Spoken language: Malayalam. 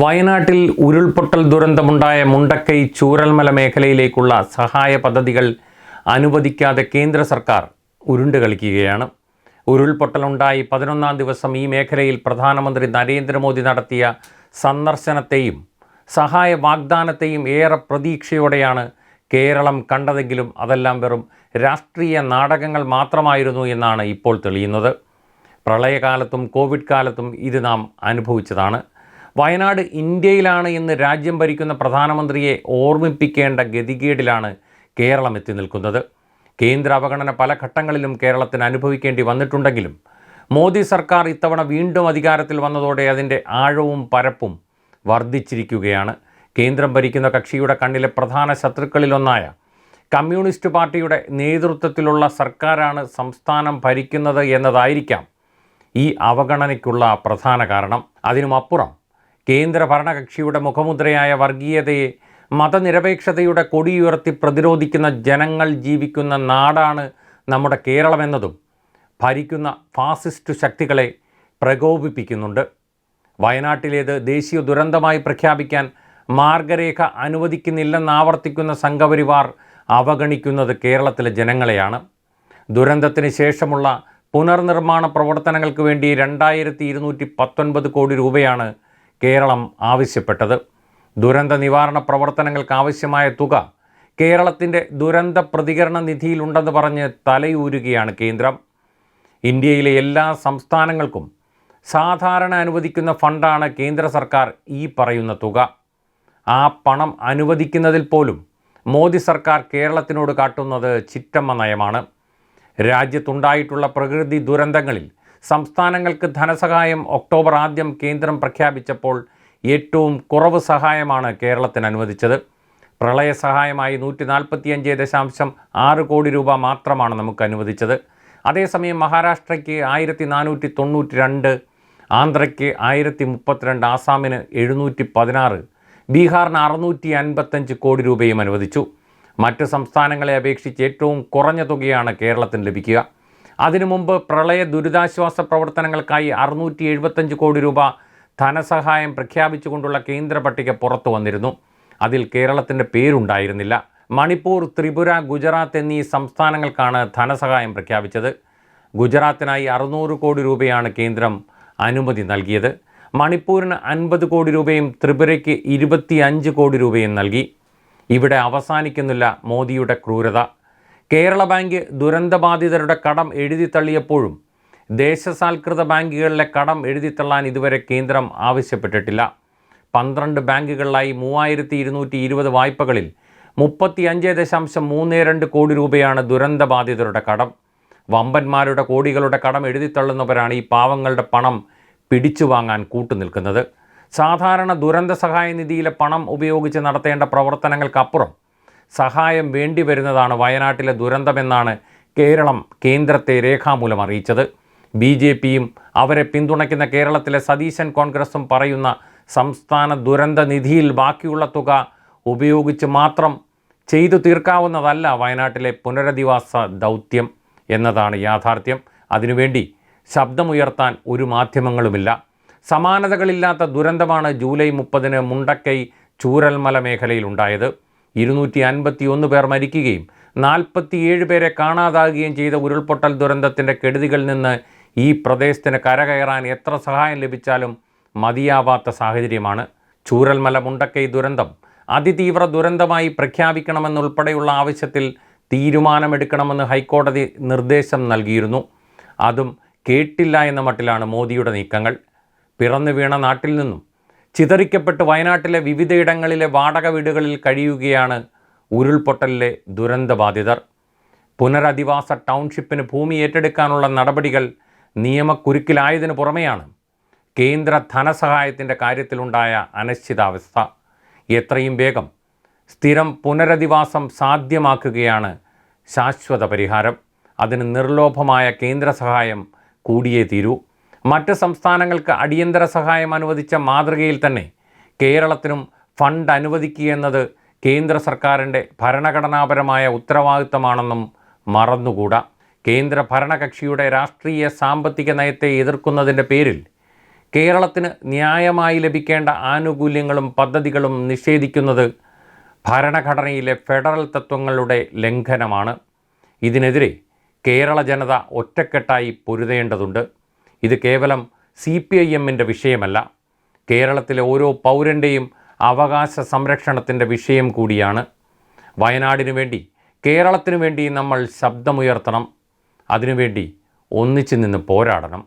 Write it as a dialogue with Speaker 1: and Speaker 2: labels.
Speaker 1: വയനാട്ടിൽ ഉരുൾപൊട്ടൽ ദുരന്തമുണ്ടായ മുണ്ടക്കൈ ചൂരൽമല മേഖലയിലേക്കുള്ള സഹായ പദ്ധതികൾ അനുവദിക്കാതെ കേന്ദ്ര സർക്കാർ ഉരുണ്ട് കളിക്കുകയാണ്. ഉരുൾപൊട്ടലുണ്ടായി 11-ാം ദിവസം ഈ മേഖലയിൽ പ്രധാനമന്ത്രി നരേന്ദ്രമോദി നടത്തിയ സന്ദർശനത്തെയും സഹായ വാഗ്ദാനത്തെയും ഏറെ പ്രതീക്ഷയോടെയാണ് കേരളം കണ്ടതെങ്കിലും അതെല്ലാം വെറും രാഷ്ട്രീയ നാടകങ്ങൾ മാത്രമായിരുന്നു എന്നാണ് ഇപ്പോൾ തെളിയുന്നത്. പ്രളയകാലത്തും കോവിഡ് കാലത്തും ഇത് നാം അനുഭവിച്ചതാണ്. വയനാട് ഇന്ത്യയിലാണ് എന്ന് രാജ്യം ഭരിക്കുന്ന പ്രധാനമന്ത്രിയെ ഓർമ്മിപ്പിക്കേണ്ട ഗതികേടിലാണ് കേരളം എത്തി നിൽക്കുന്നത്. കേന്ദ്ര അവഗണന പല ഘട്ടങ്ങളിലും കേരളത്തിന് അനുഭവിക്കേണ്ടി വന്നിട്ടുണ്ടെങ്കിലും മോദി സർക്കാർ ഇത്തവണ വീണ്ടും അധികാരത്തിൽ വന്നതോടെ അതിൻ്റെ ആഴവും പരപ്പും വർദ്ധിച്ചിരിക്കുകയാണ്. കേന്ദ്രം ഭരിക്കുന്ന കക്ഷിയുടെ കണ്ണിലെ പ്രധാന ശത്രുക്കളിലൊന്നായ കമ്മ്യൂണിസ്റ്റ് പാർട്ടിയുടെ നേതൃത്വത്തിലുള്ള സർക്കാരാണ് സംസ്ഥാനം ഭരിക്കുന്നത് എന്നതായിരിക്കാം ഈ അവഗണനയ്ക്കുള്ള പ്രധാന കാരണം. അതിനുമപ്പുറം കേന്ദ്ര ഭരണകക്ഷിയുടെ മുഖമുദ്രയായ വർഗീയതയെ മതനിരപേക്ഷതയുടെ കൊടിയുയർത്തി പ്രതിരോധിക്കുന്ന ജനങ്ങൾ ജീവിക്കുന്ന നാടാണ് നമ്മുടെ കേരളമെന്നതും ഭരിക്കുന്ന ഫാസിസ്റ്റ് ശക്തികളെ പ്രകോപിപ്പിക്കുന്നുണ്ട്. വയനാട്ടിലേത് ദേശീയ ദുരന്തമായി പ്രഖ്യാപിക്കാൻ മാർഗരേഖ അനുവദിക്കുന്നില്ലെന്നാവർത്തിക്കുന്ന സംഘപരിവാർ അവഗണിക്കുന്നത് കേരളത്തിലെ ജനങ്ങളെയാണ്. ദുരന്തത്തിന് ശേഷമുള്ള പുനർനിർമ്മാണ പ്രവർത്തനങ്ങൾക്ക് വേണ്ടി 2219 കോടി രൂപയാണ് കേരളം ആവശ്യപ്പെട്ടത്. ദുരന്ത നിവാരണ പ്രവർത്തനങ്ങൾക്ക് ആവശ്യമായ തുക കേരളത്തിൻ്റെ ദുരന്ത പ്രതികരണ നിധിയിലുണ്ടെന്ന് പറഞ്ഞ് തലയൂരുകയാണ് കേന്ദ്രം. ഇന്ത്യയിലെ എല്ലാ സംസ്ഥാനങ്ങൾക്കും സാധാരണ അനുവദിക്കുന്ന ഫണ്ടാണ് കേന്ദ്ര സർക്കാർ ഈ പറയുന്ന തുക. ആ പണം അനുവദിക്കുന്നതിൽ പോലും മോദി സർക്കാർ കേരളത്തിനോട് കാട്ടുന്നത് ചിറ്റമ്മ നയമാണ്. രാജ്യത്തുണ്ടായിട്ടുള്ള പ്രകൃതി ദുരന്തങ്ങളിൽ സംസ്ഥാനങ്ങൾക്ക് ധനസഹായം ഒക്ടോബർ 1 കേന്ദ്രം പ്രഖ്യാപിച്ചപ്പോൾ ഏറ്റവും കുറവ് സഹായമാണ് കേരളത്തിന് അനുവദിച്ചത്. പ്രളയ സഹായമായി 145.6 കോടി രൂപ മാത്രമാണ് നമുക്ക് അനുവദിച്ചത്. അതേസമയം മഹാരാഷ്ട്രയ്ക്ക് 1492, ആന്ധ്രയ്ക്ക് 1032, ആസാമിന് 716, ബീഹാറിന് 655 കോടി രൂപയും അനുവദിച്ചു. മറ്റ് സംസ്ഥാനങ്ങളെ അപേക്ഷിച്ച് ഏറ്റവും കുറഞ്ഞ തുകയാണ് കേരളത്തിന് ലഭിക്കുക. അതിനു മുമ്പ് പ്രളയ ദുരിതാശ്വാസ പ്രവർത്തനങ്ങൾക്കായി 675 കോടി രൂപ ധനസഹായം പ്രഖ്യാപിച്ചുകൊണ്ടുള്ള കേന്ദ്ര പട്ടിക പുറത്തു വന്നിരുന്നു. അതിൽ കേരളത്തിൻ്റെ പേരുണ്ടായിരുന്നില്ല. മണിപ്പൂർ, ത്രിപുര, ഗുജറാത്ത് എന്നീ സംസ്ഥാനങ്ങൾക്കാണ് ധനസഹായം പ്രഖ്യാപിച്ചത്. ഗുജറാത്തിനായി 600 കോടി രൂപയാണ് കേന്ദ്രം അനുമതി നൽകിയത്. മണിപ്പൂരിന് 50 കോടി രൂപയും ത്രിപുരയ്ക്ക് 25 കോടി രൂപയും നൽകി. ഇവിടെ അവസാനിക്കുന്നില്ല മോദിയുടെ ക്രൂരത. കേരള ബാങ്ക് ദുരന്തബാധിതരുടെ കടം എഴുതിത്തള്ളിയപ്പോഴും ദേശസാൽകൃത ബാങ്കുകളിലെ കടം എഴുതിത്തള്ളാൻ ഇതുവരെ കേന്ദ്രം ആവശ്യപ്പെട്ടിട്ടില്ല. 12 ബാങ്കുകളിലായി 3220 വായ്പകളിൽ 35.32 കോടി രൂപയാണ് ദുരന്തബാധിതരുടെ കടം. വമ്പന്മാരുടെ കോടികളുടെ കടം എഴുതിത്തള്ളുന്നവരാണ് ഈ പാവങ്ങളുടെ പണം പിടിച്ചു വാങ്ങാൻ കൂട്ടുനിൽക്കുന്നത്. സാധാരണ ദുരന്ത സഹായ നിധിയിലെ പണം ഉപയോഗിച്ച് നടത്തേണ്ട പ്രവർത്തനങ്ങൾക്കപ്പുറം സഹായം വേണ്ടി വരുന്നതാണ് വയനാട്ടിലെ ദുരന്തമെന്നാണ് കേരളം കേന്ദ്രത്തെ രേഖാമൂലം അറിയിച്ചത്. BJPയും അവരെ പിന്തുണയ്ക്കുന്ന കേരളത്തിലെ സതീശൻ കോൺഗ്രസും പറയുന്ന സംസ്ഥാന ദുരന്ത നിധിയിൽ ബാക്കിയുള്ള തുക ഉപയോഗിച്ച് മാത്രം ചെയ്തു തീർക്കാവുന്നതല്ല വയനാട്ടിലെ പുനരധിവാസ ദൗത്യം എന്നതാണ് യാഥാർത്ഥ്യം. അതിനുവേണ്ടി ശബ്ദമുയർത്താൻ ഒരു മാധ്യമങ്ങളുമില്ല. സമാനതകളില്ലാത്ത ദുരന്തമാണ് ജൂലൈ 30 മുണ്ടക്കൈ ചൂരൽമല മേഖലയിലുണ്ടായത്. 251 പേർ മരിക്കുകയും 47 പേരെ കാണാതാകുകയും ചെയ്ത ഉരുൾപൊട്ടൽ ദുരന്തത്തിൻ്റെ കെടുതികളിൽ നിന്ന് ഈ പ്രദേശത്തിന് കരകയറാൻ എത്ര സഹായം ലഭിച്ചാലും മതിയാവാത്ത സാഹചര്യമാണ്. ചൂരൽമല മുണ്ടക്കൈ ദുരന്തം അതിതീവ്ര ദുരന്തമായി പ്രഖ്യാപിക്കണമെന്നുൾപ്പെടെയുള്ള ആവശ്യത്തിൽ തീരുമാനമെടുക്കണമെന്ന് ഹൈക്കോടതി നിർദ്ദേശം നൽകിയിരുന്നു. അതും കേട്ടില്ല എന്ന മട്ടിലാണ് മോദിയുടെ നീക്കങ്ങൾ. പിറന്നു വീണ നാട്ടിൽ നിന്നും ചിതറിക്കപ്പെട്ട് വയനാട്ടിലെ വിവിധയിടങ്ങളിലെ വാടക വീടുകളിൽ കഴിയുകയാണ് ഉരുൾപൊട്ടലിലെ ദുരന്തബാധിതർ. പുനരധിവാസ ടൗൺഷിപ്പിന് ഭൂമി ഏറ്റെടുക്കാനുള്ള നടപടികൾ നിയമക്കുരുക്കിലായതിനു പുറമെയാണ് കേന്ദ്ര ധനസഹായത്തിൻ്റെ കാര്യത്തിലുണ്ടായ അനിശ്ചിതാവസ്ഥ. എത്രയും വേഗം സ്ഥിരം പുനരധിവാസം സാധ്യമാക്കുകയാണ് ശാശ്വത പരിഹാരം. അതിന് നിർലോഭമായ കേന്ദ്ര സഹായം കൂടിയേ തീരൂ. മറ്റ് സംസ്ഥാനങ്ങൾക്ക് അടിയന്തര സഹായം അനുവദിച്ച മാതൃകയിൽ തന്നെ കേരളത്തിനും ഫണ്ട് അനുവദിക്കുകയെന്നത് കേന്ദ്ര സർക്കാരിൻ്റെ ഭരണഘടനാപരമായ ഉത്തരവാദിത്തമാണെന്നും മറന്നുകൂടാ. കേന്ദ്ര ഭരണകക്ഷിയുടെ രാഷ്ട്രീയ സാമ്പത്തിക നയത്തെ എതിർക്കുന്നതിൻ്റെ പേരിൽ കേരളത്തിന് ന്യായമായി ലഭിക്കേണ്ട ആനുകൂല്യങ്ങളും പദ്ധതികളും നിഷേധിക്കുന്നത് ഭരണഘടനയിലെ ഫെഡറൽ തത്വങ്ങളുടെ ലംഘനമാണ്. ഇതിനെതിരെ കേരള ജനത ഒറ്റക്കെട്ടായി പൊരുതേണ്ടതുണ്ട്. ഇത് കേവലം CPIMൻ്റെ വിഷയമല്ല, കേരളത്തിലെ ഓരോ പൗരൻ്റെയും അവകാശ സംരക്ഷണത്തിൻ്റെ വിഷയം കൂടിയാണ്. വയനാടിനു വേണ്ടി, കേരളത്തിനു വേണ്ടി നമ്മൾ ശബ്ദമുയർത്തണം. അതിനുവേണ്ടി ഒന്നിച്ചു നിന്ന് പോരാടണം.